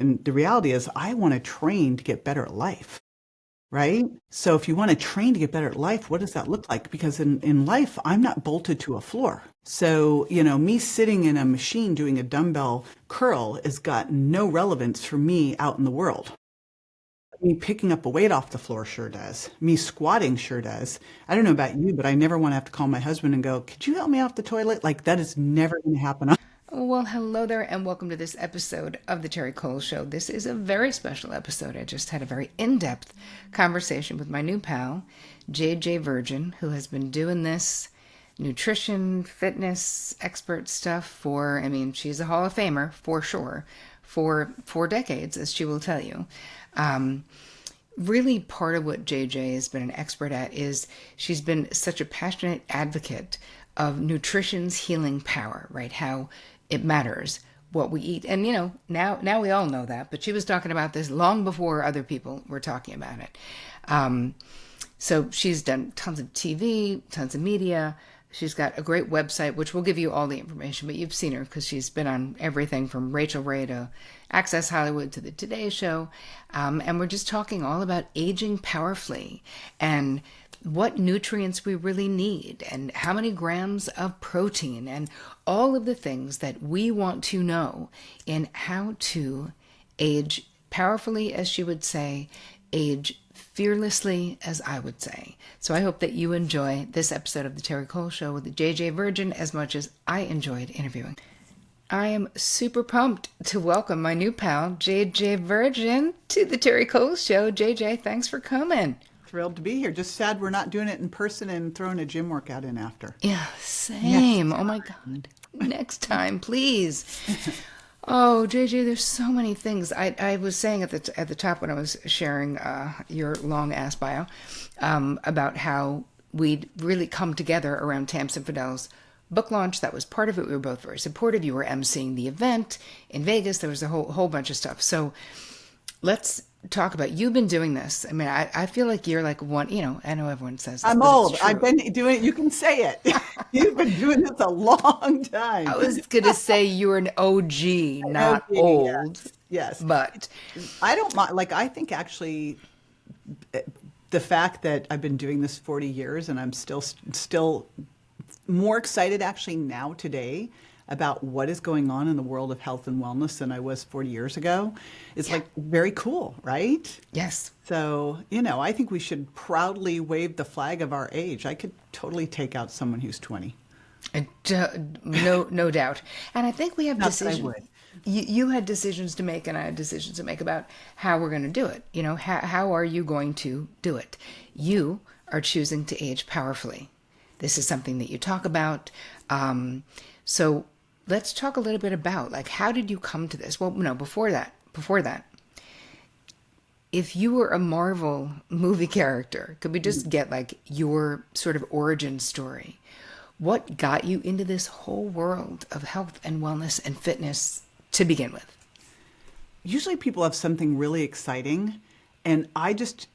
And the reality is, I want to train to get better at life, right? So if you want to train to get better at life, what does that look like? Because in life, I'm not bolted to a floor. So, me sitting in a machine doing a dumbbell curl has got no relevance for me out in the world. Me picking up a weight off the floor sure does. Me squatting sure does. I don't know about you, but I never want to have to call my husband and go, could you help me off the toilet? Like that is never going to happen. Well, hello there, and welcome to this episode of the Terri Cole Show. This is a very special episode. I just had a very in depth conversation with my new pal, JJ Virgin, who has been doing this nutrition, fitness, expert stuff for, I mean, she's a Hall of Famer for sure, for 4 decades, as she will tell you. Really, part of what JJ has been an expert at is she's been such a passionate advocate of nutrition's healing power, right? How it matters what we eat. And now we all know that, but she was talking about this long before other people were talking about it. So she's done tons of TV, tons of media. She's got a great website, which will give you all the information, but you've seen her because she's been on everything from Rachel Ray to Access Hollywood to the Today Show. And we're just talking all about aging powerfully and what nutrients we really need and how many grams of protein and all of the things that we want to know in how to age powerfully, as she would say, age fearlessly, as I would say. So I hope that you enjoy this episode of the Terri Cole Show with the JJ Virgin as much as I enjoyed interviewing. I am super pumped to welcome my new pal, JJ Virgin, to the Terri Cole Show. JJ, thanks for coming. Thrilled to be here. Just sad we're not doing it in person and throwing a gym workout in after. Yeah, same. Oh my God. Next time, please. Oh, JJ, there's so many things. I was saying at the top when I was sharing your long ass bio about how we'd really come together around Tamsin Fidel's book launch. That was part of it. We were both very supportive. You were emceeing the event in Vegas. There was a whole bunch of stuff. So let's talk about, you've been doing this. I mean, I feel like you're like one, I know everyone says this, I'm but old. it's true. I've been doing it. You can say it. You've been doing this a long time. I was going to say you're an OG, not Okay, old. yes. But I don't mind. Like, I think actually the fact that I've been doing this 40 years and I'm still more excited actually now today about what is going on in the world of health and wellness than I was 40 years ago is like very cool, right? yes. So, I think we should proudly wave the flag of our age. I could totally take out someone who's 20. No doubt. And I think we have Not that I decisions. would. You had decisions to make, and I had decisions to make about how we're going to do it. How are you going to do it? You are choosing to age powerfully. This is something that you talk about. So let's talk a little bit about, like, how did you come to this? Well, no, before that, if you were a Marvel movie character, could we just get like your sort of origin story? What got you into this whole world of health and wellness and fitness to begin with? Usually people have something really exciting, and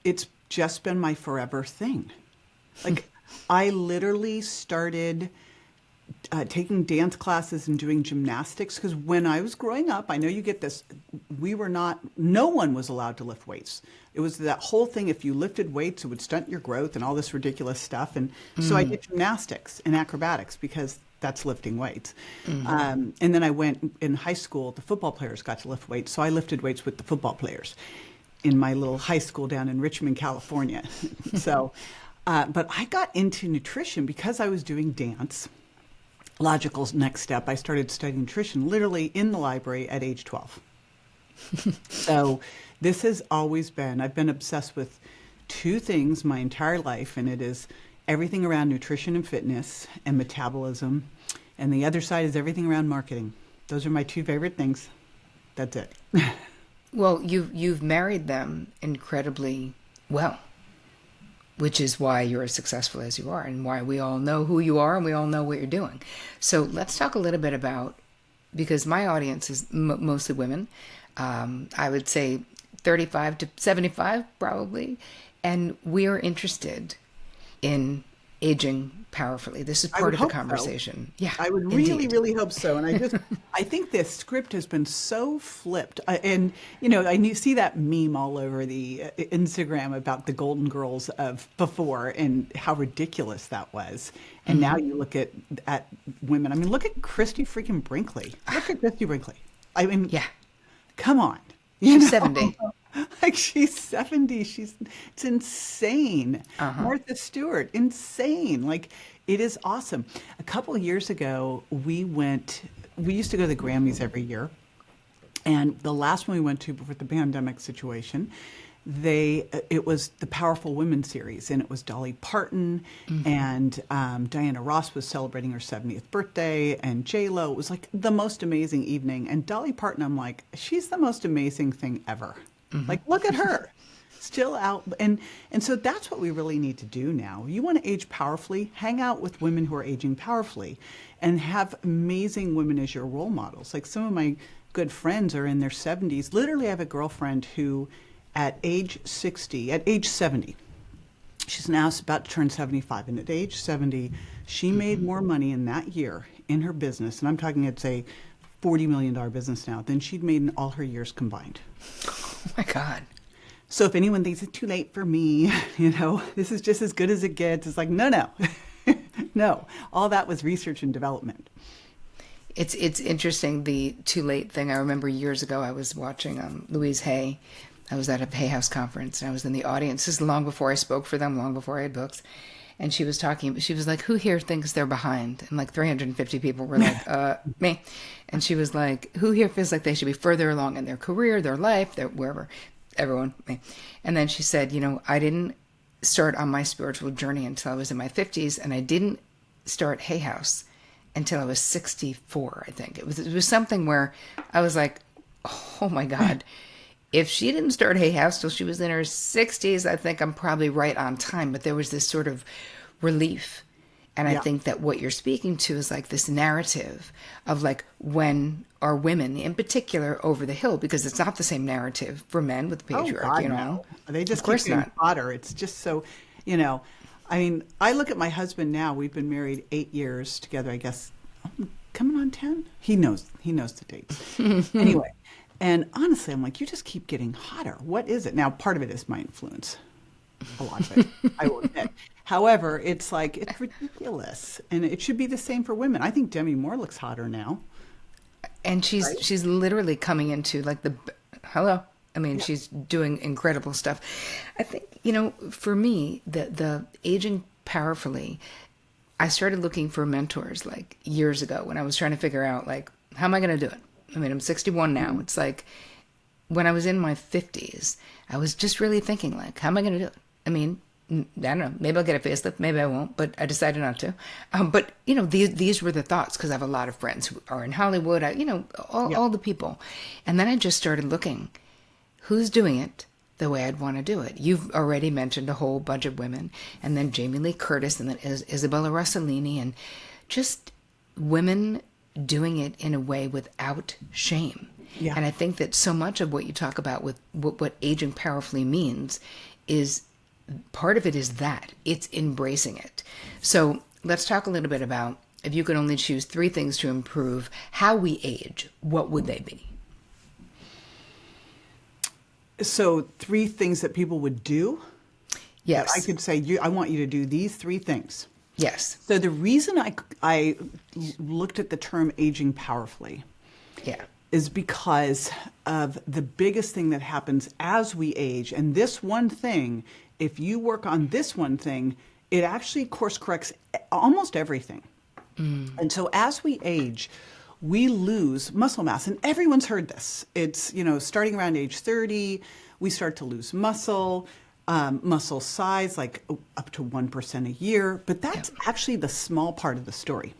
it's just been my forever thing. Like, I literally started taking dance classes and doing gymnastics because when I was growing up, I know you get this, no one was allowed to lift weights. It was that whole thing, if you lifted weights, it would stunt your growth and all this ridiculous stuff. And so I did gymnastics and acrobatics because that's lifting weights. And then I went in high school, the football players got to lift weights. So I lifted weights with the football players in my little high school down in Richmond, California. But I got into nutrition because I was doing dance. Logical next step, I started studying nutrition literally in the library at age 12. So this has always been, I've been obsessed with two things my entire life, and it is everything around nutrition and fitness and metabolism. And the other side is everything around marketing. Those are my two favorite things. That's it. Well, you've married them incredibly well, which is why you're as successful as you are and why we all know who you are and we all know what you're doing. So let's talk a little bit about, because my audience is mostly women, I would say 35 to 75 probably, and we are interested in aging powerfully. This is I part would of the hope so. conversation. Yeah, I would really, indeed. really hope so. And I think this script has been so flipped. And, see that meme all over the Instagram about the Golden Girls of before and how ridiculous that was. And now you look at women. I mean, look at Christy freaking Brinkley. Look at Christy Brinkley. I mean, Yeah. come on. She's 70. Like she's 70. It's insane. Martha Stewart, insane. Like it is awesome. A couple of years ago, we used to go to the Grammys every year. And the last one we went to before the pandemic situation, it was the Powerful Women series, and it was Dolly Parton and Diana Ross was celebrating her 70th birthday, and J-Lo. It was like the most amazing evening. And Dolly Parton, I'm like, she's the most amazing thing ever. Like, look at her. Still out. And so that's what we really need to do now. You want to age powerfully, hang out with women who are aging powerfully and have amazing women as your role models. Like some of my good friends are in their 70s. Literally, I have a girlfriend who at age 70, she's now about to turn 75. And at age 70, she made more money in that year in her business. And I'm talking, it's a $40 million business now than she'd made in all her years combined. Oh my God. So if anyone thinks it's too late for me, this is just as good as it gets, it's like, no. No, all that was research and development. It's interesting, the too late thing. I remember years ago I was watching Louise Hay. I was at a Hay House conference, and I was in the audience. This is long before I spoke for them, long before I had books. And she was talking, she was like, who here thinks they're behind? And like 350 people were like, me. And she was like, who here feels like they should be further along in their career, their life, their wherever? Everyone, me. And then she said, I didn't start on my spiritual journey until I was in my 50s, and I didn't start Hay House until I was 64, I think. It was something where I was like, oh my God. If she didn't start Hay House till she was in her 60s, I think I'm probably right on time. But there was this sort of relief. And I think that what you're speaking to is like this narrative of like, when are women in particular over the hill? Because it's not the same narrative for men with the patriarchy, No. They just keep getting hotter. It's just so, I mean, I look at my husband now. We've been married 8 years together, I guess. Coming on 10? He knows the dates. Anyway. And honestly, I'm like, you just keep getting hotter. What is it? Now, part of it is my influence. A lot of it, I will admit. However, it's like, it's ridiculous. And it should be the same for women. I think Demi Moore looks hotter now. And she's literally coming into like hello. I mean, she's doing incredible stuff. I think, for me, the aging powerfully, I started looking for mentors like years ago when I was trying to figure out like, how am I going to do it? I mean, I'm 61 now. It's like when I was in my 50s, I was just really thinking like, how am I going to do it? I mean, I don't know. Maybe I'll get a facelift. Maybe I won't, but I decided not to. But, these were the thoughts because I have a lot of friends who are in Hollywood, all the people. And then I just started looking, who's doing it the way I'd want to do it. You've already mentioned a whole bunch of women, and then Jamie Lee Curtis, and then Isabella Rossellini, and just women doing it in a way without shame. Yeah. And I think that so much of what you talk about with what aging powerfully means is part of it is that it's embracing it. So let's talk a little bit about, if you could only choose 3 things to improve how we age, what would they be? So 3 things that people would do? Yes. I could say, I want you to do these 3 things. Yes. So the reason I looked at the term aging powerfully is because of the biggest thing that happens as we age. And this one thing, if you work on this one thing, it actually course corrects almost everything. And so as we age, we lose muscle mass. And everyone's heard this. It's, starting around age 30, we start to lose muscle size, like up to 1% a year. But that's actually the small part of the story.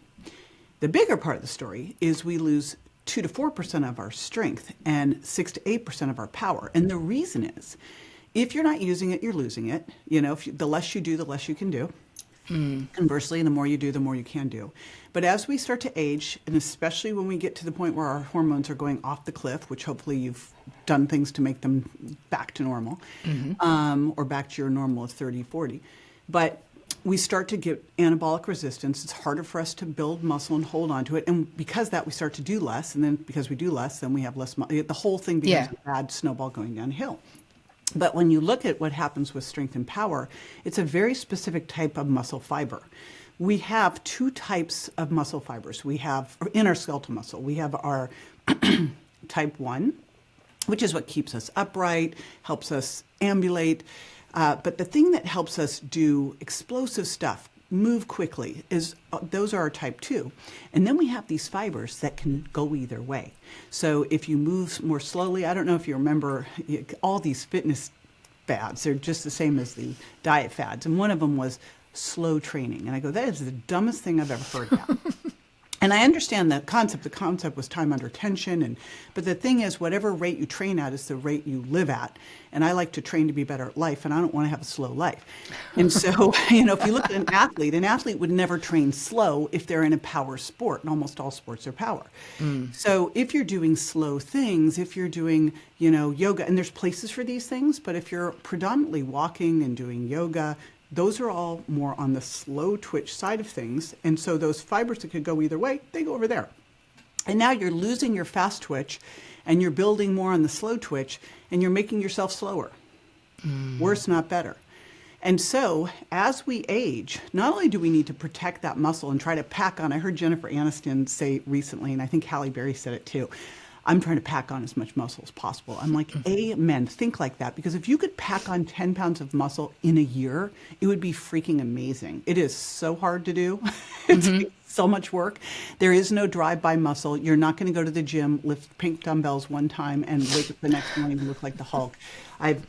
The bigger part of the story is we lose 2 to 4% of our strength and 6 to 8% of our power. And the reason is, if you're not using it, you're losing it. The less you do, the less you can do. Conversely, the more you do, the more you can do. But as we start to age, and especially when we get to the point where our hormones are going off the cliff, which hopefully you've done things to make them back to normal, or back to your normal of 30, 40. But we start to get anabolic resistance. It's harder for us to build muscle and hold on to it. And because that, we start to do less. And then because we do less, then we have less. The whole thing becomes a bad snowball going downhill. But when you look at what happens with strength and power, it's a very specific type of muscle fiber. We have two types of muscle fibers. We have, in our skeletal muscle, we have our type 1, which is what keeps us upright, helps us ambulate. But the thing that helps us do explosive stuff, move quickly, is those are our type 2. And then we have these fibers that can go either way. So if you move more slowly, I don't know if you remember all these fitness fads, they're just the same as the diet fads. And one of them was slow training. And I go, that is the dumbest thing I've ever heard about. And I understand the concept. The concept was time under tension. But the thing is, whatever rate you train at is the rate you live at. And I like to train to be better at life, and I don't want to have a slow life. And so, if you look at an athlete would never train slow if they're in a power sport. And almost all sports are power. So if you're doing slow things, if you're doing, yoga, and there's places for these things, but if you're predominantly walking and doing yoga, those are all more on the slow twitch side of things. And so those fibers that could go either way, they go over there. And now you're losing your fast twitch and you're building more on the slow twitch and you're making yourself slower. Worse, not better. And so as we age, not only do we need to protect that muscle and try to pack on, I heard Jennifer Aniston say recently, and I think Halle Berry said it too, I'm trying to pack on as much muscle as possible. I'm like, amen, think like that. Because if you could pack on 10 pounds of muscle in a year, it would be freaking amazing. It is so hard to do. It's so much work. There is no drive-by muscle. You're not going to go to the gym, lift pink dumbbells one time, and wake up the next morning and look like the Hulk.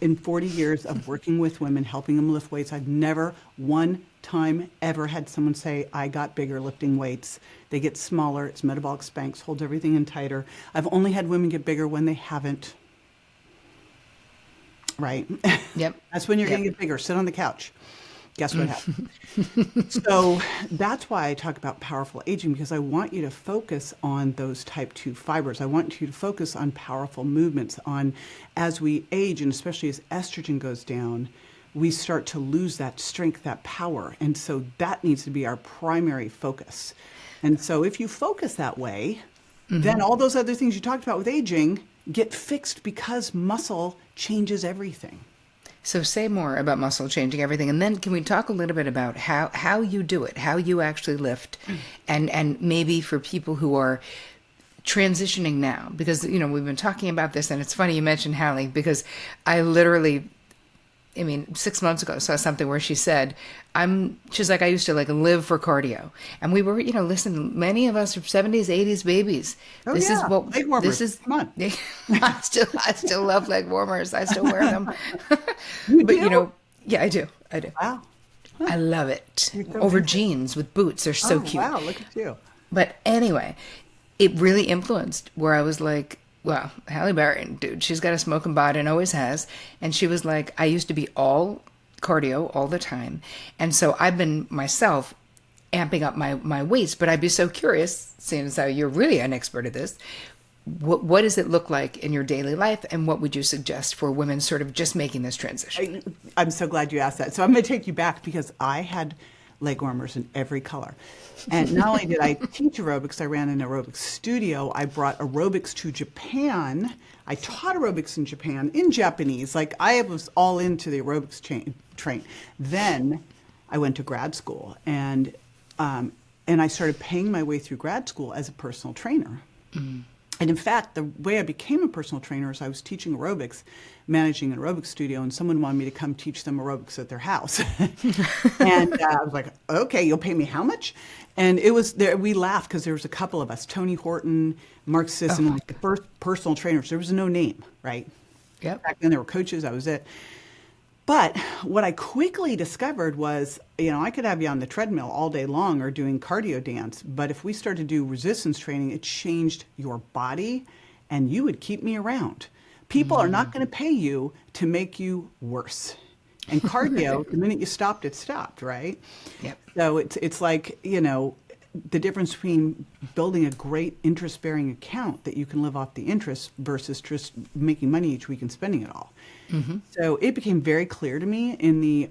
In 40 years of working with women, helping them lift weights, I've never one time ever had someone say, I got bigger lifting weights. They get smaller. It's metabolic Spanx, holds everything in tighter. I've only had women get bigger when they haven't. Right? Yep. That's when you're going to get bigger. Sit on the couch. Guess what happened? So that's why I talk about powerful aging, because I want you to focus on those type 2 fibers. I want you to focus on powerful movements, on as we age, and especially as estrogen goes down, we start to lose that strength, that power. And so that needs to be our primary focus. And so if you focus that way, then all those other things you talked about with aging get fixed, because muscle changes everything. So say more about muscle changing everything. And then can we talk a little bit about how you do it, how you actually lift, and maybe for people who are transitioning now, because, we've been talking about this, and it's funny you mentioned Hallie, because I literally, 6 months ago, saw something where she said, she's like, I used to live for cardio. And we were, listen, many of us are 70s, 80s babies. This is what, leg warmers. This is, come on. I still love leg warmers. I still wear them. You But, do? yeah, I do. Wow. I love it. So Over amazing. jeans with boots. They're so cute. Wow, look at you. But anyway, it really influenced where I was like, well, Halle Berry, dude, she's got a smoking body and always has. And she was like, I used to be all cardio all the time. And so I've been myself amping up my weights, but I'd be so curious, seeing as how you're really an expert at this, what does it look like in your daily life? And what would you suggest for women sort of just making this transition? I'm so glad you asked that. So I'm going to take you back, because I had leg warmers in every color. And not only did I teach aerobics, I ran an aerobics studio. I brought aerobics to Japan. I taught aerobics in Japan in Japanese. I was all into the aerobics train. Then I went to grad school, and I started paying my way through grad school as a personal trainer. And in fact, the way I became a personal trainer is I was teaching aerobics, managing an aerobics studio, and someone wanted me to come teach them aerobics at their house. And I was like, okay, you'll pay me how much? And it was there. We laughed because there was a couple of us, Tony Horton, Mark Sisson, the first personal trainers. There was no name, right? Yep. Back then there were coaches. I was it. But what I quickly discovered was, I could have you on the treadmill all day long or doing cardio dance, but if we started to do resistance training, it changed your body, and you would keep me around. People are not going to pay you to make you worse. And cardio, the minute you stopped, it stopped, right? Yep. So it's like, the difference between building a great interest-bearing account that you can live off the interest versus just making money each week and spending it all. So it became very clear to me in the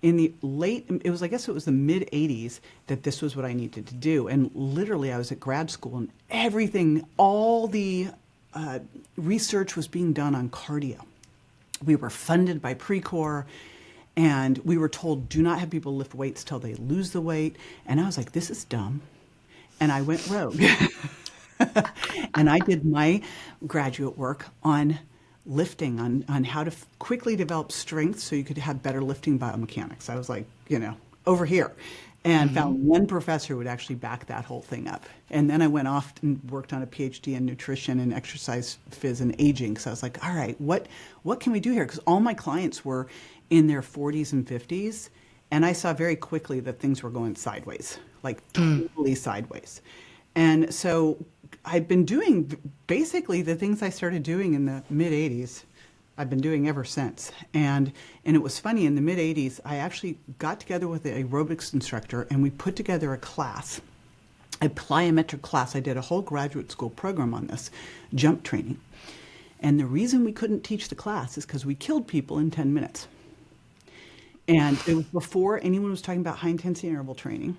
in the I guess it was the mid 80s that this was what I needed to do. And literally I was at grad school and everything, all the research was being done on cardio. We were funded by Precor and we were told, do not have people lift weights till they lose the weight. And I was like, this is dumb. And I went rogue. And I did my graduate work on lifting, on how to quickly develop strength so you could have better lifting biomechanics. I was like, over here. And found one professor who would actually back that whole thing up. And then I went off and worked on a PhD in nutrition and exercise phys and aging. So I was like, all right, what can we do here? Because all my clients were in their 40s and 50s. And I saw very quickly that things were going sideways, like totally sideways. And so I've been doing basically the things I started doing in the mid 80s. I've been doing ever since. And it was funny, in the mid 80s, I actually got together with an aerobics instructor and we put together a class, a plyometric class. I did a whole graduate school program on this, jump training. And the reason we couldn't teach the class is because we killed people in 10 minutes. And it was before anyone was talking about high intensity interval training.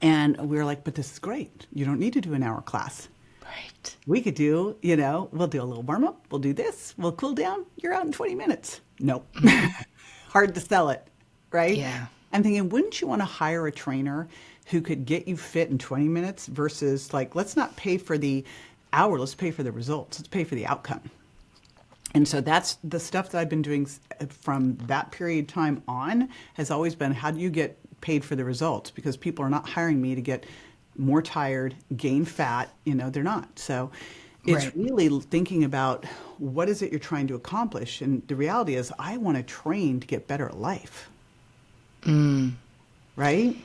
And we were like, but this is great. You don't need to do an hour class. Right. We could do, we'll do a little warm up. We'll do this. We'll cool down. You're out in 20 minutes. Nope. Hard to sell it, right? Yeah. I'm thinking, wouldn't you want to hire a trainer who could get you fit in 20 minutes versus like, let's not pay for the hour. Let's pay for the results. Let's pay for the outcome. And so that's the stuff that I've been doing from that period of time on, has always been, how do you get paid for the results? Because people are not hiring me to get more tired, gain fat, they're not. So it's really thinking about what is it you're trying to accomplish. And the reality is I want to train to get better at life. Right?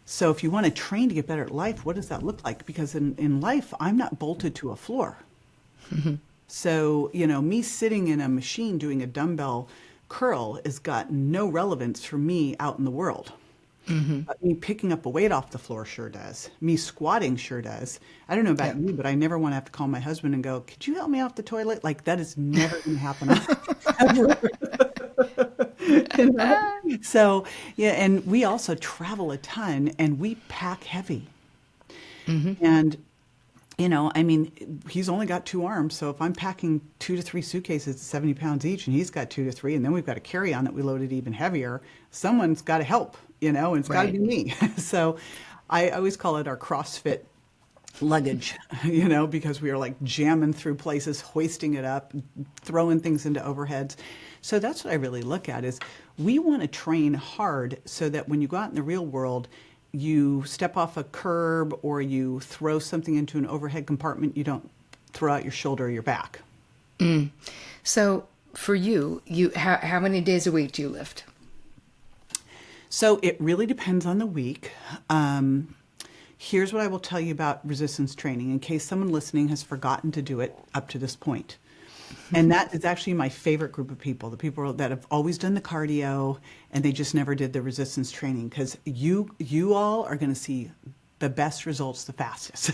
So if you want to train to get better at life, what does that look like? Because in life, I'm not bolted to a floor. So, me sitting in a machine doing a dumbbell curl has got no relevance for me out in the world. But me picking up a weight off the floor sure does. Me squatting sure does. I don't know about you, but I never want to have to call my husband and go, could you help me off the toilet? Like, that is never going to happen. So, and we also travel a ton and we pack heavy. And he's only got 2 arms. So if I'm packing 2 to 3 suitcases at 70 pounds each and he's got 2 to 3, and then we've got a carry-on that we loaded even heavier, someone's got to help, and it's got to be me. So I always call it our CrossFit luggage, because we are like jamming through places, hoisting it up, throwing things into overheads. So that's what I really look at is we want to train hard so that when you go out in the real world, you step off a curb or you throw something into an overhead compartment, you don't throw out your shoulder or your back. So for you, how many days a week do you lift? So it really depends on the week. Here's what I will tell you about resistance training in case someone listening has forgotten to do it up to this point. And that is actually my favorite group of people, the people that have always done the cardio and they just never did the resistance training, because you all are going to see the best results the fastest.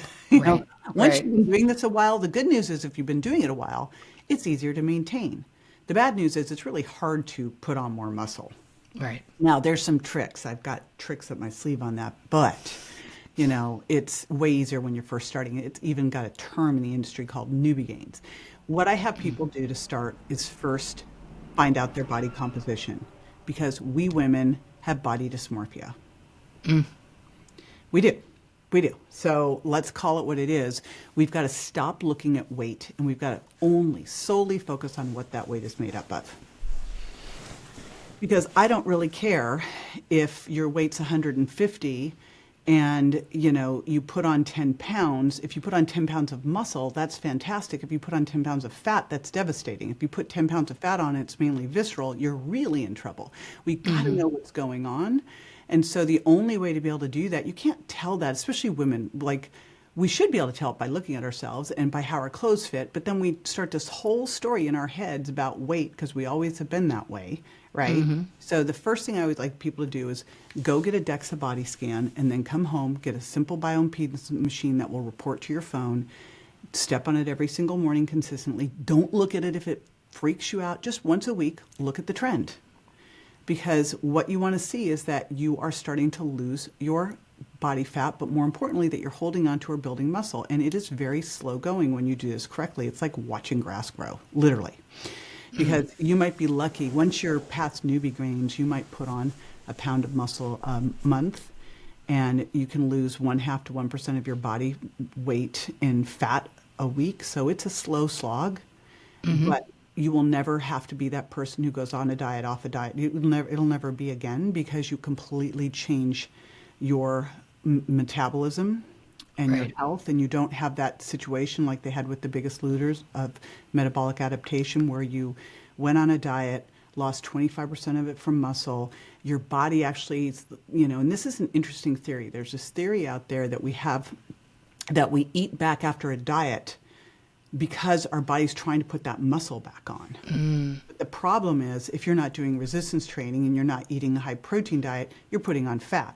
Once you've been doing this a while, the good news is if you've been doing it a while, it's easier to maintain. The bad news is it's really hard to put on more muscle. Right. Now, there's some tricks. I've got tricks up my sleeve on that, but it's way easier when you're first starting. It's even got a term in the industry called newbie gains. What I have people do to start is first find out their body composition, because we women have body dysmorphia. We do. So let's call it what it is. We've got to stop looking at weight and we've got to only solely focus on what that weight is made up of. Because I don't really care if your weight's 150 and, you put on 10 pounds. If you put on 10 pounds of muscle, that's fantastic. If you put on 10 pounds of fat, that's devastating. If you put 10 pounds of fat on, it's mainly visceral, you're really in trouble. We've got to know what's going on. And so the only way to be able to do that, you can't tell that, especially women, like we should be able to tell it by looking at ourselves and by how our clothes fit. But then we start this whole story in our heads about weight because we always have been that way. Right? So the first thing I always like people to do is go get a DEXA body scan and then come home, get a simple bioimpedance machine that will report to your phone, step on it every single morning consistently. Don't look at it if it freaks you out, just once a week, look at the trend. Because what you want to see is that you are starting to lose your body fat, but more importantly, that you're holding on to or building muscle. And it is very slow going when you do this correctly. It's like watching grass grow, literally. Because you might be lucky, once you're past newbie gains, you might put on a pound of muscle a month, and you can lose 0.5 to 1% of your body weight in fat a week. So it's a slow slog, but you will never have to be that person who goes on a diet, off a diet. It'll never be again, because you completely change your metabolism and your health, and you don't have that situation like they had with the Biggest Losers of metabolic adaptation, where you went on a diet, lost 25% of it from muscle. Your body actually, and this is an interesting theory. There's this theory out there that we have, that we eat back after a diet because our body's trying to put that muscle back on. But the problem is, if you're not doing resistance training and you're not eating a high protein diet, you're putting on fat.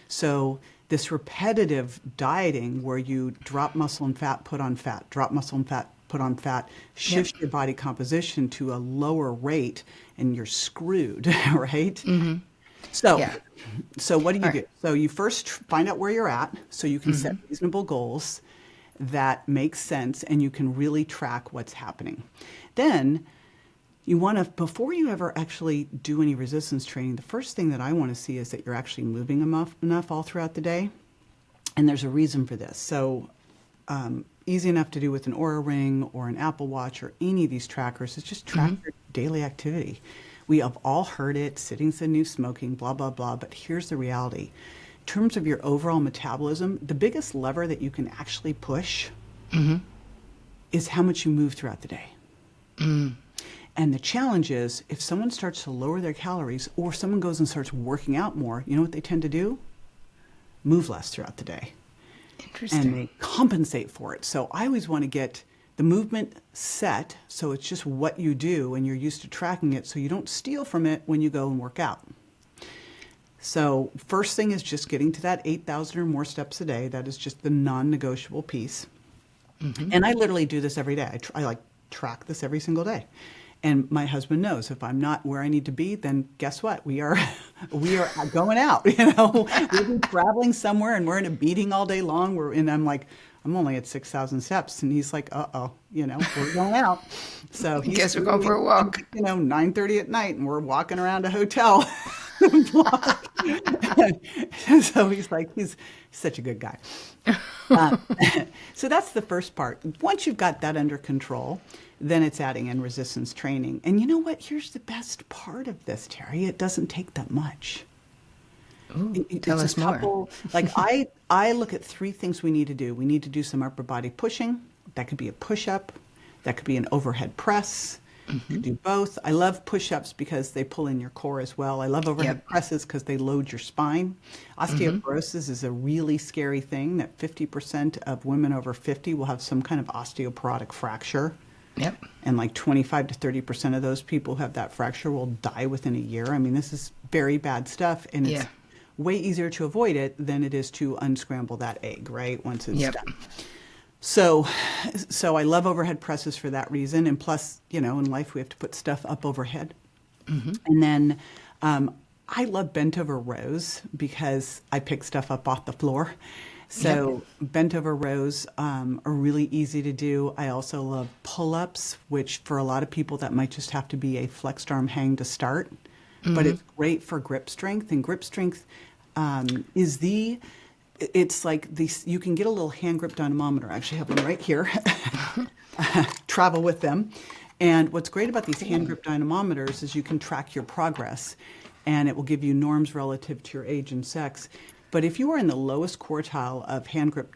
So this repetitive dieting where you drop muscle and fat, put on fat, drop muscle and fat, put on fat, shifts your body composition to a lower rate, and you're screwed, right? So what do you do? So you first find out where you're at, so you can set reasonable goals that make sense, and you can really track what's happening. Then you want to, before you ever actually do any resistance training, the first thing that I want to see is that you're actually moving enough all throughout the day. And there's a reason for this. So easy enough to do with an Oura Ring or an Apple Watch or any of these trackers is just track your daily activity. We have all heard it, sitting's the new smoking, blah, blah, blah. But here's the reality. In terms of your overall metabolism, the biggest lever that you can actually push is how much you move throughout the day. And the challenge is, if someone starts to lower their calories, or someone goes and starts working out more, you know what they tend to do? Move less throughout the day. Interesting. And they compensate for it. So I always want to get the movement set, so it's just what you do and you're used to tracking it, so you don't steal from it when you go and work out. So first thing is just getting to that 8,000 or more steps a day. That is just the non-negotiable piece. And I literally do this every day. I track this every single day. And my husband knows if I'm not where I need to be, then guess what? We are going out, we'll be traveling somewhere, and we're in a meeting all day long. And I'm like, I'm only at 6,000 steps. And he's like, we're going out. So I guess we're going for a walk. 9:30 at night, and we're walking around a hotel. So he's such a good guy. So that's the first part. Once you've got that under control, then it's adding in resistance training. And you know what? Here's the best part of this, Terri. It doesn't take that much. Ooh, tell us more. I look at 3 things we need to do. We need to do some upper body pushing. That could be a push-up. That could be an overhead press. You could do both. I love push-ups because they pull in your core as well. I love overhead presses because they load your spine. Osteoporosis is a really scary thing, that 50% of women over 50 will have some kind of osteoporotic fracture. And like 25 to 30% of those people who have that fracture will die within a year. I mean, this is very bad stuff, and it's way easier to avoid it than it is to unscramble that egg, right, once it's done. So I love overhead presses for that reason. And plus, in life we have to put stuff up overhead. And then I love bent over rows because I pick stuff up off the floor. So bent over rows are really easy to do. I also love pull-ups, which for a lot of people that might just have to be a flexed arm hang to start. But it's great for grip strength. And grip strength it's like these, you can get a little hand grip dynamometer. I actually have one right here. Travel with them. And what's great about these hand grip dynamometers is you can track your progress, and it will give you norms relative to your age and sex. But if you are in the lowest quartile of hand grip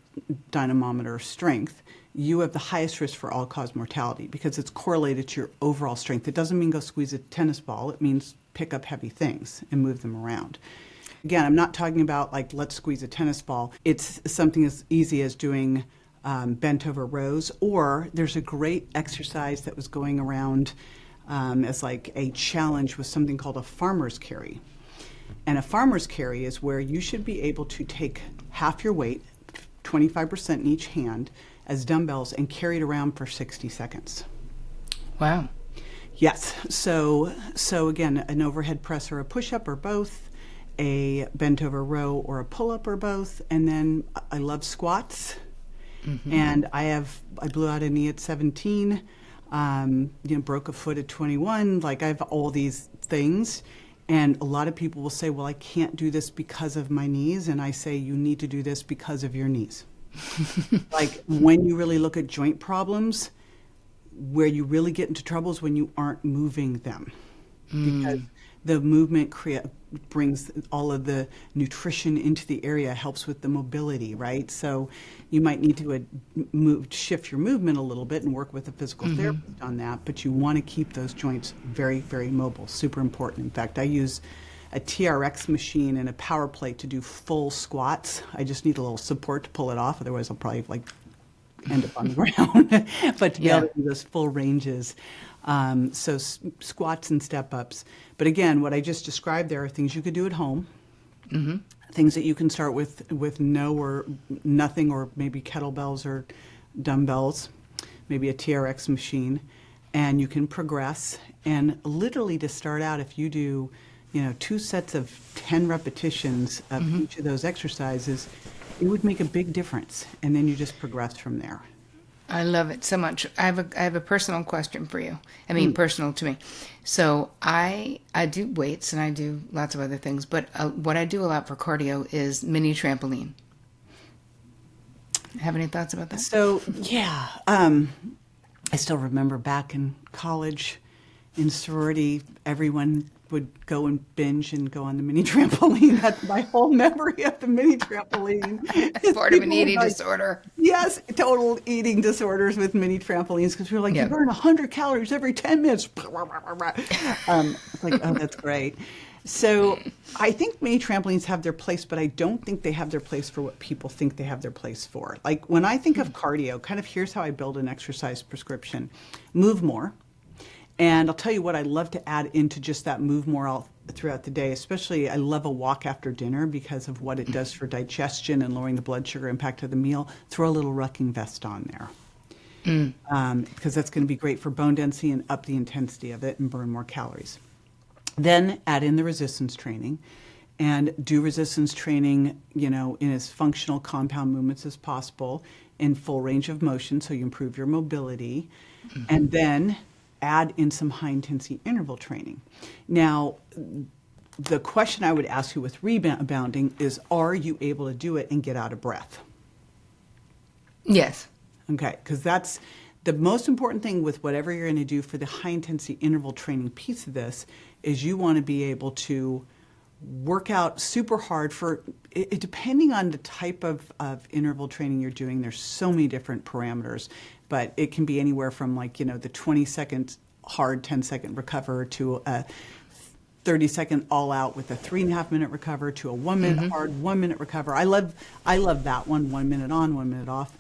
dynamometer strength, you have the highest risk for all-cause mortality because it's correlated to your overall strength. It doesn't mean go squeeze a tennis ball. It means pick up heavy things and move them around. Again, I'm not talking about let's squeeze a tennis ball. It's something as easy as doing bent over rows, or there's a great exercise that was going around as like a challenge with something called a farmer's carry. And a farmer's carry is where you should be able to take half your weight, 25% in each hand, as dumbbells and carry it around for 60 seconds. Wow. Yes. So again, an overhead press or a push-up or both, a bent over row or a pull-up or both, and then I love squats. And I blew out a knee at 17, broke a foot at 21. Like I have all these things. And a lot of people will say, well, I can't do this because of my knees. And I say, you need to do this because of your knees. Like when you really look at joint problems, where you really get into trouble is when you aren't moving them. Because the movement brings all of the nutrition into the area, helps with the mobility, right? So you might need to shift your movement a little bit and work with a physical therapist on that, but you want to keep those joints very, very mobile, super important. In fact, I use a TRX machine and a power plate to do full squats. I just need a little support to pull it off, otherwise I'll probably end up on the ground. But to be able to do those full ranges. So squats and step-ups. But again, what I just described there are things you could do at home, things that you can start with no or nothing, or maybe kettlebells or dumbbells, maybe a TRX machine, and you can progress. And literally to start out, if you do 2 sets of 10 repetitions of each of those exercises, it would make a big difference. And then you just progress from there. I love it so much. I have a personal question for you. I mean, personal to me. So I do weights and I do lots of other things, but what I do a lot for cardio is mini trampoline. Have any thoughts about that? So yeah, I still remember back in college, in sorority, everyone would go and binge and go on the mini trampoline. That's my whole memory of the mini trampoline. It's part of an eating disorder. Yes, total eating disorders with mini trampolines, because we were like, you burn 100 calories every 10 minutes. It's like, oh, that's great. So I think mini trampolines have their place, but I don't think they have their place for what people think they have their place for. Like when I think of cardio, kind of here's how I build an exercise prescription. Move more. And I'll tell you what, I love to add into just that move more throughout the day. Especially, I love a walk after dinner because of what it does for digestion and lowering the blood sugar impact of the meal. Throw a little rucking vest on there. Because that's going to be great for bone density and up the intensity of it and burn more calories. Then add in the resistance training and do resistance training, in as functional compound movements as possible in full range of motion so you improve your mobility. And then add in some high intensity interval training. Now, the question I would ask you with rebounding is, are you able to do it and get out of breath? Yes. Okay, because that's the most important thing with whatever you're going to do for the high intensity interval training piece of this, is you want to be able to work out super hard for it, depending on the type of interval training you're doing. There's so many different parameters, but it can be anywhere from the 20-second hard, 10-second recover to a 30-second all out with a 3.5-minute recover to a 1-minute hard, 1-minute recover. I love that 1 minute on, 1 minute off.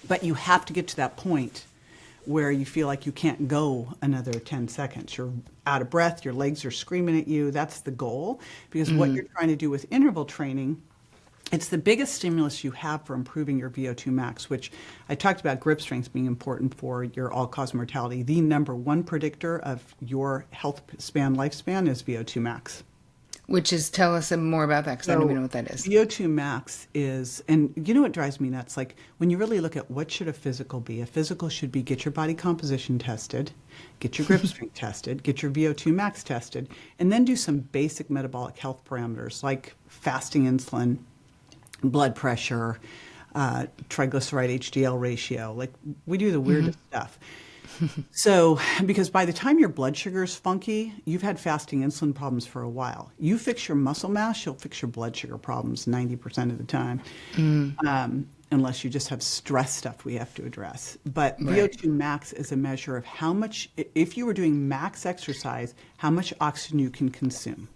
But you have to get to that point where you feel like you can't go another 10 seconds. You're out of breath, your legs are screaming at you. That's the goal, because what you're trying to do with interval training, it's the biggest stimulus you have for improving your VO2 max, which I talked about grip strength being important for your all-cause mortality. The number one predictor of your lifespan is VO2 max. Which is, tell us more about that, because I don't even know what that is. VO2 max is, and you know what drives me nuts? Like when you really look at what should a physical be, a physical should be get your body composition tested, get your grip strength tested, get your VO2 max tested, and then do some basic metabolic health parameters like fasting insulin, blood pressure, triglyceride HDL ratio. Like we do the weirdest stuff. So, because by the time your blood sugar is funky, you've had fasting insulin problems for a while. You fix your muscle mass, you'll fix your blood sugar problems 90% of the time, unless you just have stress stuff we have to address. But VO2 max is a measure of how much, if you were doing max exercise, how much oxygen you can consume.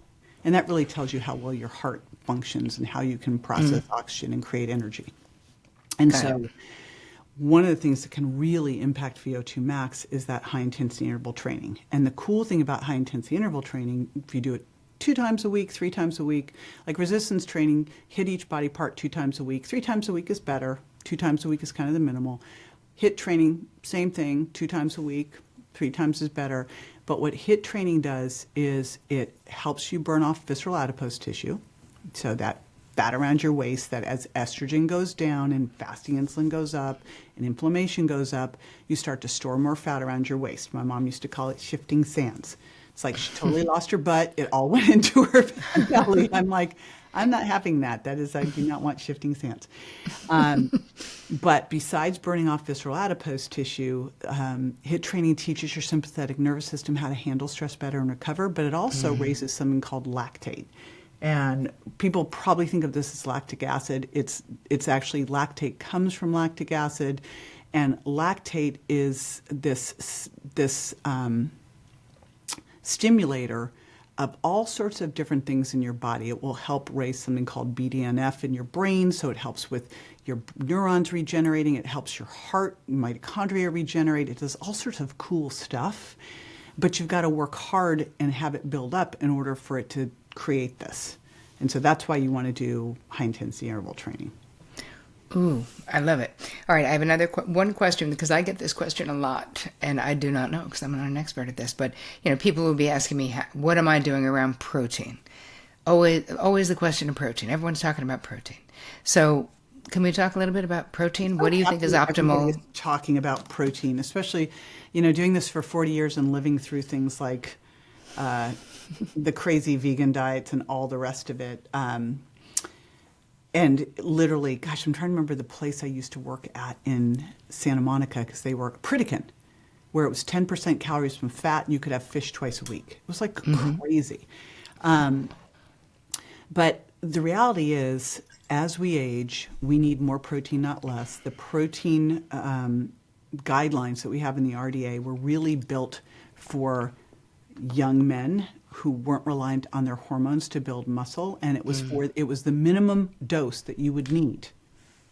And that really tells you how well your heart functions and how you can process oxygen and create energy. And so one of the things that can really impact VO2 max is that high intensity interval training. And the cool thing about high intensity interval training, if you do it 2 times a week, 3 times a week, like resistance training, hit each body part 2 times a week. 3 times a week is better. 2 times a week is kind of the minimal. HIIT training, same thing, 2 times a week. 3 times is better. But what HIIT training does is it helps you burn off visceral adipose tissue. So that fat around your waist, that as estrogen goes down and fasting insulin goes up and inflammation goes up, you start to store more fat around your waist. My mom used to call it shifting sands. It's like she totally lost her butt. It all went into her belly. I'm like, I'm not having that. That is, I do not want shifting sands. But besides burning off visceral adipose tissue, HIIT training teaches your sympathetic nervous system how to handle stress better and recover, but it also raises something called lactate. And people probably think of this as lactic acid. It's actually lactate comes from lactic acid, and lactate is this stimulator of all sorts of different things in your body. It will help raise something called BDNF in your brain, so it helps with your neurons regenerating. It helps your heart, mitochondria regenerate. It does all sorts of cool stuff, but you've got to work hard and have it build up in order for it to create this. And so that's why you want to do high-intensity interval training. Ooh, I love it. All right, I have another one question, because I get this question a lot, and I do not know because I'm not an expert at this. But people will be asking me, what am I doing around protein? Always the question of protein. Everyone's talking about protein. So can we talk a little bit about protein? What do you think is optimal? Talking about protein, especially, doing this for 40 years and living through things like the crazy vegan diets and all the rest of it. And literally, gosh, I'm trying to remember the place I used to work at in Santa Monica, because they were Pritikin, where it was 10% calories from fat, and you could have fish twice a week. It was like crazy. But the reality is, as we age, we need more protein, not less. The protein guidelines that we have in the RDA were really built for young men who weren't reliant on their hormones to build muscle, and it was it was the minimum dose that you would need,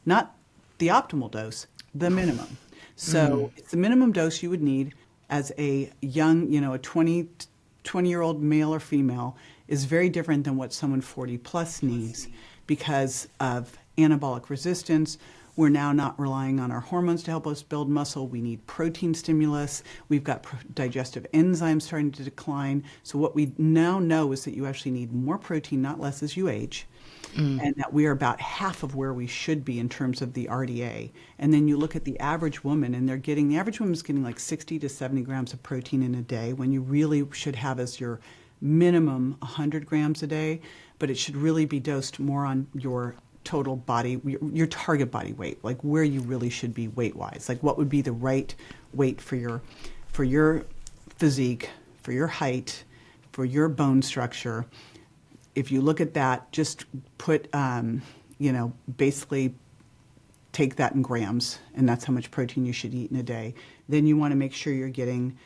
not the optimal dose, the minimum. So it's the minimum dose you would need as a young, a 20-year-old male or female is very different than what someone 40 plus needs because of anabolic resistance. We're now not relying on our hormones to help us build muscle. We need protein stimulus. We've got digestive enzymes starting to decline. So what we now know is that you actually need more protein, not less, as you age, and that we are about half of where we should be in terms of the RDA. And then you look at the average woman, and the average woman is getting like 60 to 70 grams of protein in a day, when you really should have as your minimum 100 grams a day, but it should really be dosed more on your total body, your target body weight, like where you really should be weight-wise, like what would be the right weight for your physique, for your height, for your bone structure. If you look at that, just put, basically take that in grams, and that's how much protein you should eat in a day. Then you want to make sure you're getting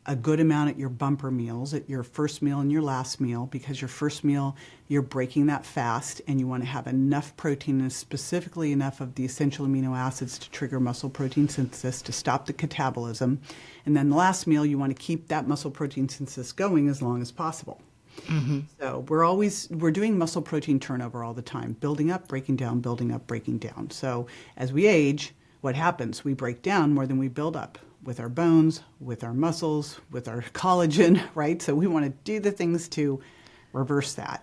a good amount at your bumper meals, at your first meal and your last meal, because your first meal, you're breaking that fast, and you want to have enough protein, and specifically enough of the essential amino acids to trigger muscle protein synthesis to stop the catabolism. And then the last meal, you want to keep that muscle protein synthesis going as long as possible. So we're doing muscle protein turnover all the time, building up, breaking down, building up, breaking down. So as we age, what happens? We break down more than we build up, with our bones, with our muscles, with our collagen, right? So we want to do the things to reverse that.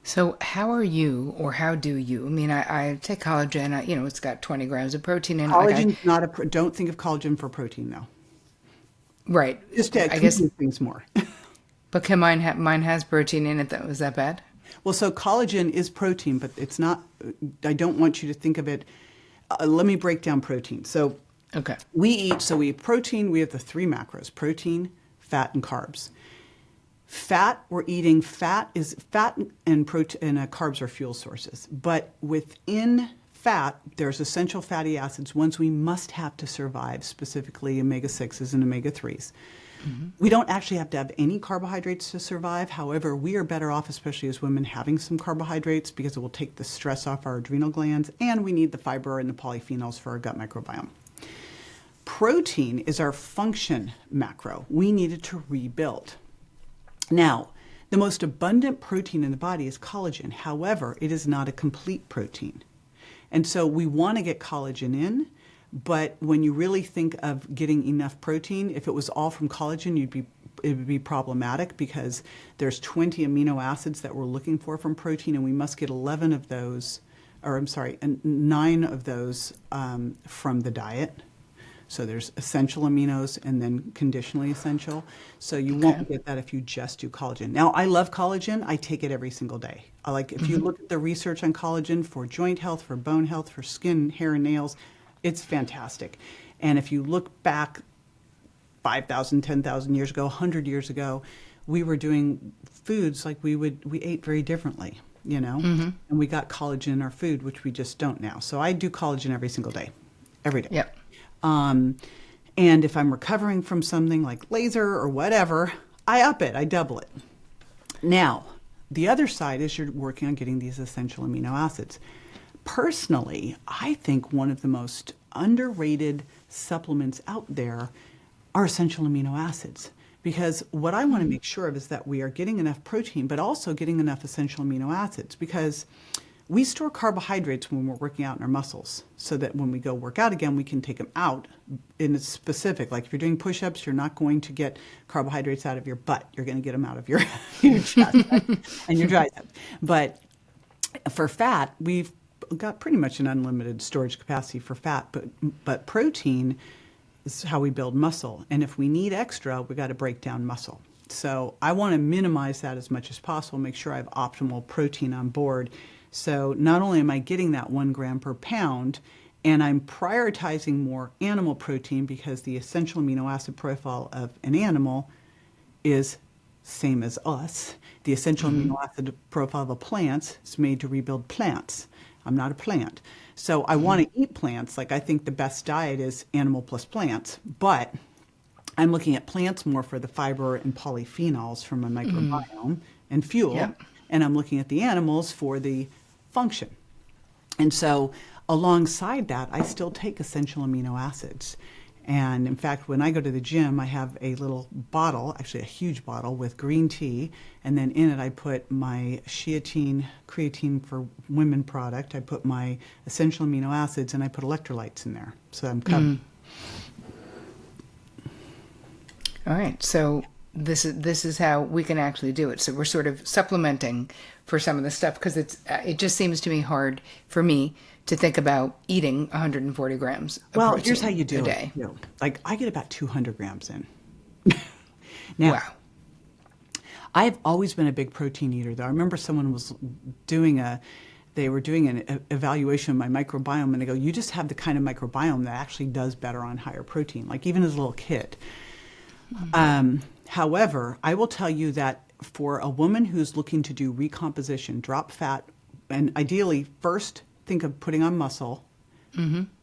So how do you, I take collagen, it's got 20 grams of protein in it. Collagen's don't think of collagen for protein, though. Right. Just I guess things more. But can mine has protein in it, though? Is that bad? Well, so collagen is protein, but it's not, I don't want you to think of it, let me break down protein. So okay. We eat protein, we have the 3 macros: protein, fat, and carbs. Fat, we're eating fat and protein, and carbs are fuel sources. But within fat, there's essential fatty acids, ones we must have to survive, specifically omega-6s and omega-3s. We don't actually have to have any carbohydrates to survive. However, we are better off, especially as women, having some carbohydrates, because it will take the stress off our adrenal glands, and we need the fiber and the polyphenols for our gut microbiome. Protein is our function macro. We need it to rebuild. Now, the most abundant protein in the body is collagen. However, it is not a complete protein. And so we want to get collagen in, But when you really think of getting enough protein, if it was all from collagen, it would be problematic because there's 20 amino acids that we're looking for from protein, and we must get 11 of those, or I'm sorry, 9 of those from the diet. So there's essential aminos and then conditionally essential. So you won't get that if you just do collagen. Now, I love collagen. I take it every single day. If you look at the research on collagen for joint health, for bone health, for skin, hair, and nails, it's fantastic. And if you look back 5,000, 10,000 years ago, 100 years ago, we were doing foods like we ate very differently, and we got collagen in our food, which we just don't now. So I do collagen every single day, every day. Yep. And if I'm recovering from something like laser or whatever, I up it, I double it. Now, the other side is you're working on getting these essential amino acids. Personally, I think one of the most underrated supplements out there are essential amino acids. Because what I want to make sure of is that we are getting enough protein, but also getting enough essential amino acids. Because we store carbohydrates when we're working out in our muscles so that when we go work out again, we can take them out in a specific, like if you're doing push-ups, you're not going to get carbohydrates out of your butt. You're going to get them out of your, your chest and your triceps. But for fat, we've got pretty much an unlimited storage capacity for fat, but protein is how we build muscle. And if we need extra, we got to break down muscle. So I want to minimize that as much as possible, make sure I have optimal protein on board. So not only am I getting that 1 gram per pound, and I'm prioritizing more animal protein because the essential amino acid profile of an animal is same as us. The essential amino acid profile of a plant is made to rebuild plants. I'm not a plant. So I want to eat plants. Like I think the best diet is animal plus plants, but I'm looking at plants more for the fiber and polyphenols from my microbiome and fuel. Yep. And I'm looking at the animals for the function. And so alongside that, I still take essential amino acids. And in fact, when I go to the gym, I have a little bottle, actually a huge bottle with green tea. And then in it, I put my creatine for women product. I put my essential amino acids and I put electrolytes in there. So I'm covered. All right. So this is how we can actually do it. So we're sort of supplementing for some of the stuff because it just seems to me hard for me to think about eating 140 grams of protein here's how you do a day. it. Like I get about 200 grams in. Now, wow. I've always been a big protein eater, though. I remember someone was they were doing an evaluation of my microbiome, and they go, you just have the kind of microbiome that actually does better on higher protein, like even as a little kid. However, I will tell you that for a woman who's looking to do recomposition, drop fat, and ideally first think of putting on muscle.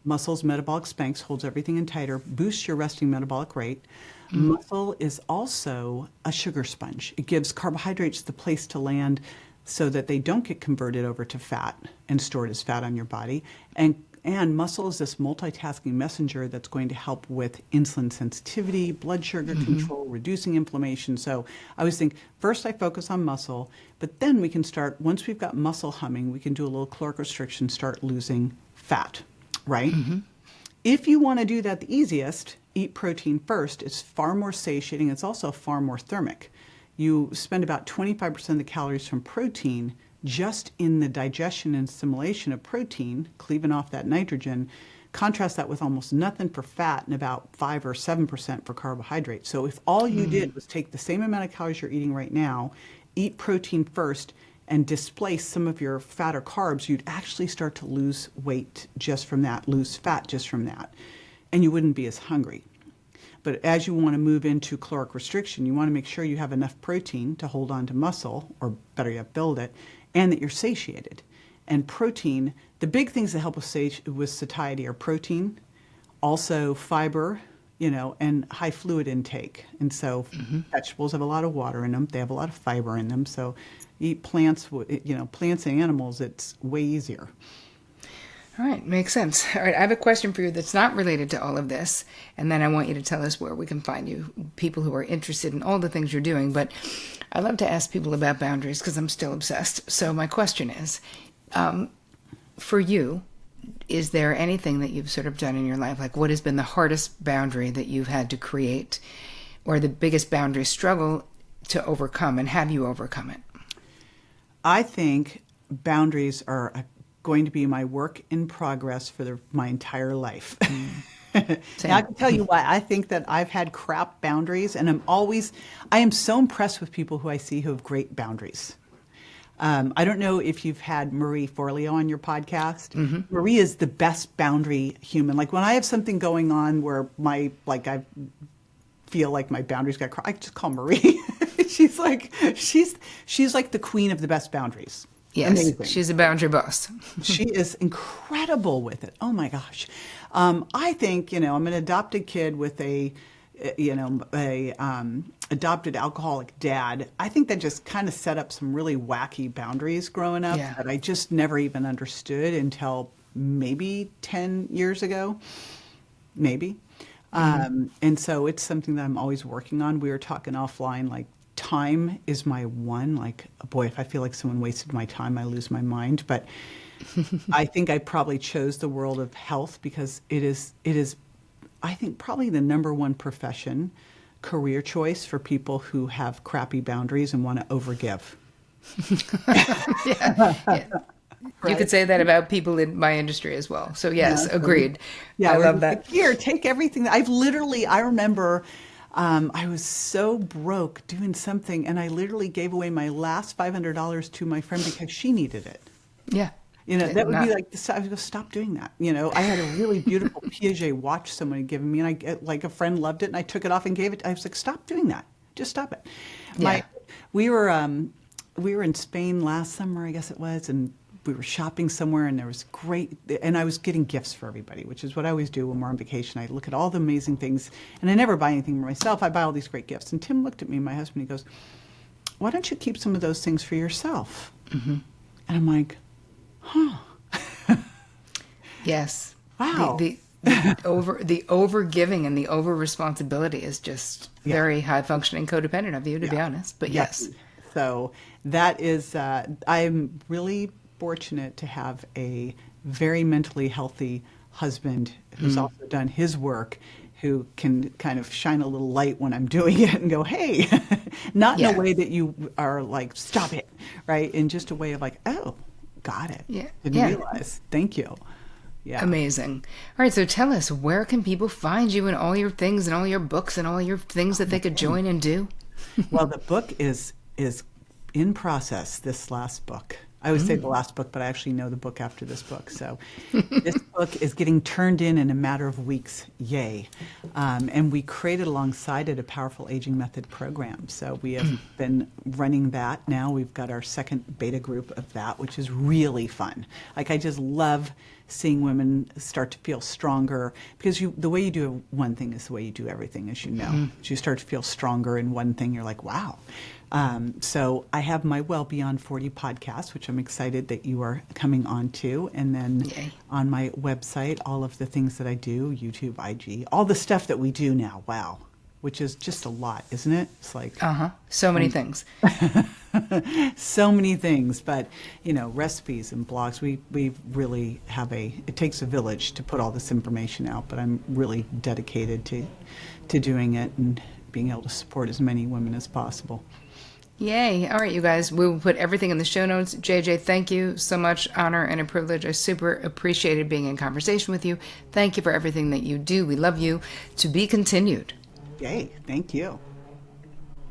Muscle's metabolic spanx, holds everything in tighter, boosts your resting metabolic rate. Muscle is also a sugar sponge. It gives carbohydrates the place to land so that they don't get converted over to fat and stored as fat on your body. And muscle is this multitasking messenger that's going to help with insulin sensitivity, blood sugar control, reducing inflammation. So I always think first I focus on muscle, but then we can start, once we've got muscle humming, we can do a little caloric restriction, start losing fat, right? If you want to do that the easiest, eat protein first. It's far more satiating. It's also far more thermic. You spend about 25% of the calories from protein just in the digestion and assimilation of protein, cleaving off that nitrogen. Contrast that with almost nothing for fat and about 5 or 7% for carbohydrates. So if all you did was take the same amount of calories you're eating right now, eat protein first, and displace some of your fat or carbs, you'd actually start to lose weight just from that, lose fat just from that, and you wouldn't be as hungry. But as you want to move into caloric restriction, you want to make sure you have enough protein to hold on to muscle, or better yet, build it, and that you're satiated. And protein, the big things that help with satiety are protein, also fiber, and high fluid intake. And so vegetables have a lot of water in them. They have a lot of fiber in them. So eat plants, plants and animals, it's way easier. All right, makes sense. All right, I have a question for you that's not related to all of this, and then I want you to tell us where we can find you, people who are interested in all the things you're doing. But I love to ask people about boundaries because I'm still obsessed. So my question is, for you, is there anything that you've sort of done in your life? Like, what has been the hardest boundary that you've had to create, or the biggest boundary struggle to overcome, and have you overcome it? I think boundaries are going to be my work in progress for my entire life. Now, I can tell you why. I think that I've had crap boundaries, and I am so impressed with people who I see who have great boundaries. I don't know if you've had Marie Forleo on your podcast. Mm-hmm. Marie is the best boundary human. Like when I have something going on where I feel like my boundaries got crossed, I just call Marie. she's like the queen of the best boundaries. Yes, amazing. She's a boundary boss. She is incredible with it. Oh my gosh. I think, I'm an adopted kid with a adopted alcoholic dad. I think that just kind of set up some really wacky boundaries growing up that I just never even understood until maybe 10 years ago, maybe. And so it's something that I'm always working on. We were talking offline, like time is my one, like, boy, if I feel like someone wasted my time, I lose my mind. But I think I probably chose the world of health because it is, I think, probably the number one profession, career choice for people who have crappy boundaries and want to overgive. Yeah. Right? You could say that about people in my industry as well. So yes, agreed. Yeah, I love that. Like, here, take everything. I remember I was so broke doing something, and I literally gave away my last $500 to my friend because she needed it. Yeah. That would be like, I would go, stop doing that. I had a really beautiful Piaget watch someone had given me, and a friend loved it, and I took it off and gave it. I was like, stop doing that. Just stop it. Yeah. We were in Spain last summer, I guess it was, and we were shopping somewhere, and there was and I was getting gifts for everybody, which is what I always do when we're on vacation. I look at all the amazing things, and I never buy anything for myself. I buy all these great gifts. And Tim looked at me, my husband, he goes, why don't you keep some of those things for yourself? Mm-hmm. And I'm like, huh. Yes. Wow. The over giving and the over responsibility is just very high functioning codependent of you, to be honest. But yes. So that is, I'm really fortunate to have a very mentally healthy husband who's also done his work, who can kind of shine a little light when I'm doing it and go, hey, not in a way that you are like, stop it, right? In just a way of like, oh, got it. Yeah. Didn't realize. Thank you. Yeah. Amazing. All right. So tell us, where can people find you and all your things and all your books and all your things that they could join and do? Well, the book is in process, this last book. I always say the last book, but I actually know the book after this book. So this book is getting turned in a matter of weeks. Yay. And we created alongside it a powerful aging method program. So we have been running that now. We've got our second beta group of that, which is really fun. Like, I just love seeing women start to feel stronger, because the way you do one thing is the way you do everything, as you know. As you start to feel stronger in one thing, you're like, wow. So I have my Well Beyond 40 podcast, which I'm excited that you are coming on to. And then on my website, all of the things that I do, YouTube, IG, all the stuff that we do now. Wow. Which is just a lot, isn't it? It's like... So many things. So many things. But, recipes and blogs, we really have it takes a village to put all this information out. But I'm really dedicated to doing it and being able to support as many women as possible. Yay. All right, you guys, we will put everything in the show notes. JJ, thank you so much. Honor and a privilege. I super appreciated being in conversation with you. Thank you for everything that you do. We love you. To be continued. Yay. Thank you.